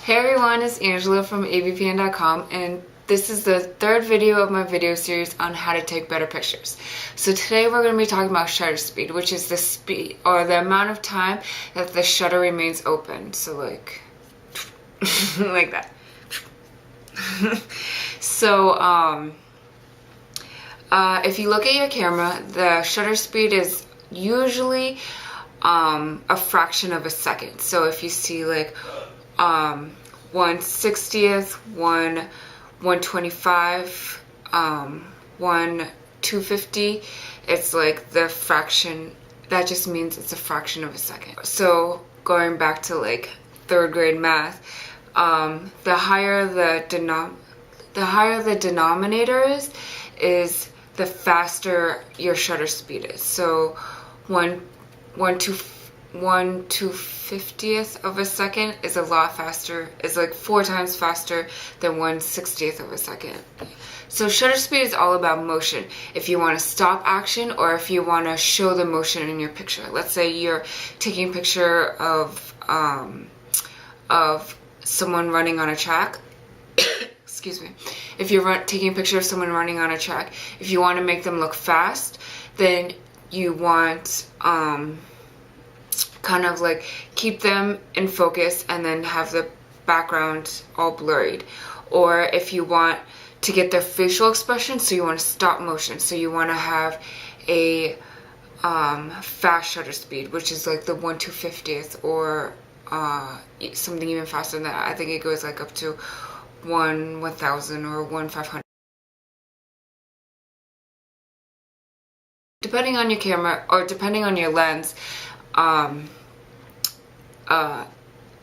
Hey everyone, it's Angela from avpn.com, and this is the third video of my video series on how to take better pictures. So today we're going to be talking about shutter speed, which is the speed or the amount of time that the shutter remains open. So like like that. So if you look at your camera, the shutter speed is usually a fraction of a second. So if you see like 1/60th, 1/125, 1/250, it's like the fraction. That just means it's a fraction of a second. So going back to like third grade math, the higher the denominator is the faster your shutter speed is. So 1/250th of a second is a lot faster, is like 4 times faster than 1/60th of a second. So shutter speed is all about motion. If you want to stop action or if you want to show the motion in your picture. Let's say you're taking a picture of someone running on a track. Excuse me. If you're taking a picture of someone running on a track, if you want to make them look fast, then you want kind of like keep them in focus and then have the background all blurred. Or if you want to get their facial expression, so you want to stop motion, so you want to have a fast shutter speed, which is like the 1/250th or something even faster than that. I think it goes like up to 1/1000 or 1/500. Depending on your camera or depending on your lens,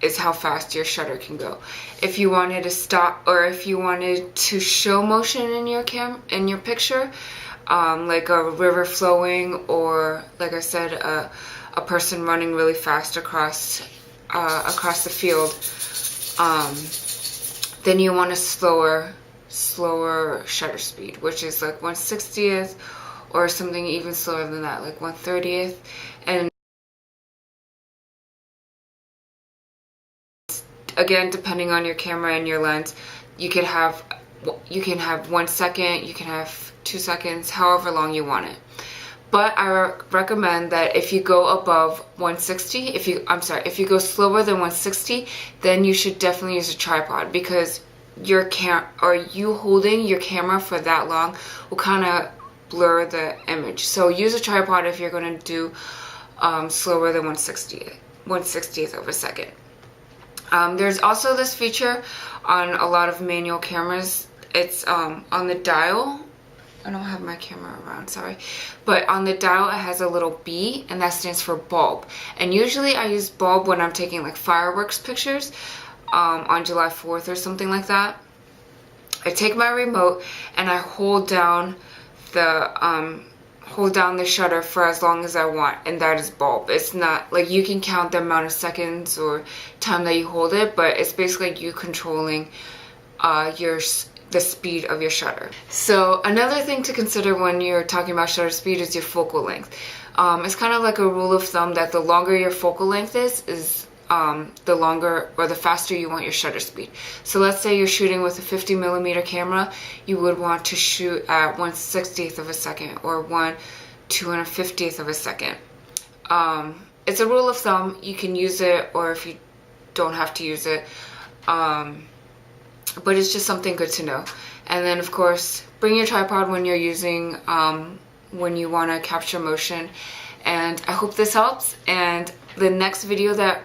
is how fast your shutter can go. If you wanted to stop or if you wanted to show motion in your picture, like a river flowing or like I said, a person running really fast across the field, then you want a slower shutter speed, which is like 1/60th or something even slower than that, like 1/30th. And again, depending on your camera and your lens, you can have 1 second, you can have 2 seconds, however long you want it. But I recommend that if you go above 160, if you go slower than 160, then you should definitely use a tripod, because you holding your camera for that long will kind of blur the image. So use a tripod if you're going to do slower than 1/60th of a second. There's also this feature on a lot of manual cameras. It's on the dial. I don't have my camera around, sorry. But on the dial it has a little B, and that stands for bulb. And usually I use bulb when I'm taking like fireworks pictures on July 4th or something like that. I take my remote and I hold down the shutter for as long as I want, and that is bulb. It's not like you can count the amount of seconds or time that you hold it, but it's basically you controlling the speed of your shutter. So another thing to consider when you're talking about shutter speed is your focal length. It's kind of like a rule of thumb that the longer your focal length is the longer or the faster you want your shutter speed. So let's say you're shooting with a 50mm camera, you would want to shoot at 1/60th of a second or 1/250th of a second. It's a rule of thumb. You can use it, or if you don't have to use it, but it's just something good to know. And then of course, bring your tripod when you're using when you want to capture motion. And I hope this helps, and the next video that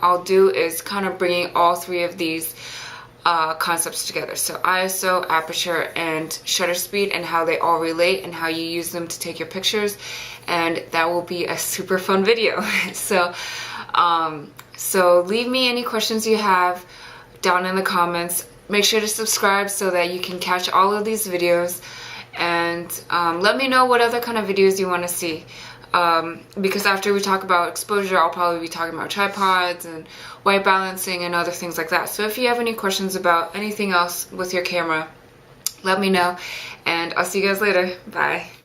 I'll do is kind of bringing all 3 of these concepts together. So ISO, aperture, and shutter speed, and how they all relate and how you use them to take your pictures. And that will be a super fun video. So leave me any questions you have down in the comments. Make sure to subscribe so that you can catch all of these videos, and let me know what other kind of videos you want to see. Because after we talk about exposure, I'll probably be talking about tripods and white balancing and other things like that. So if you have any questions about anything else with your camera, let me know, and I'll see you guys later. Bye.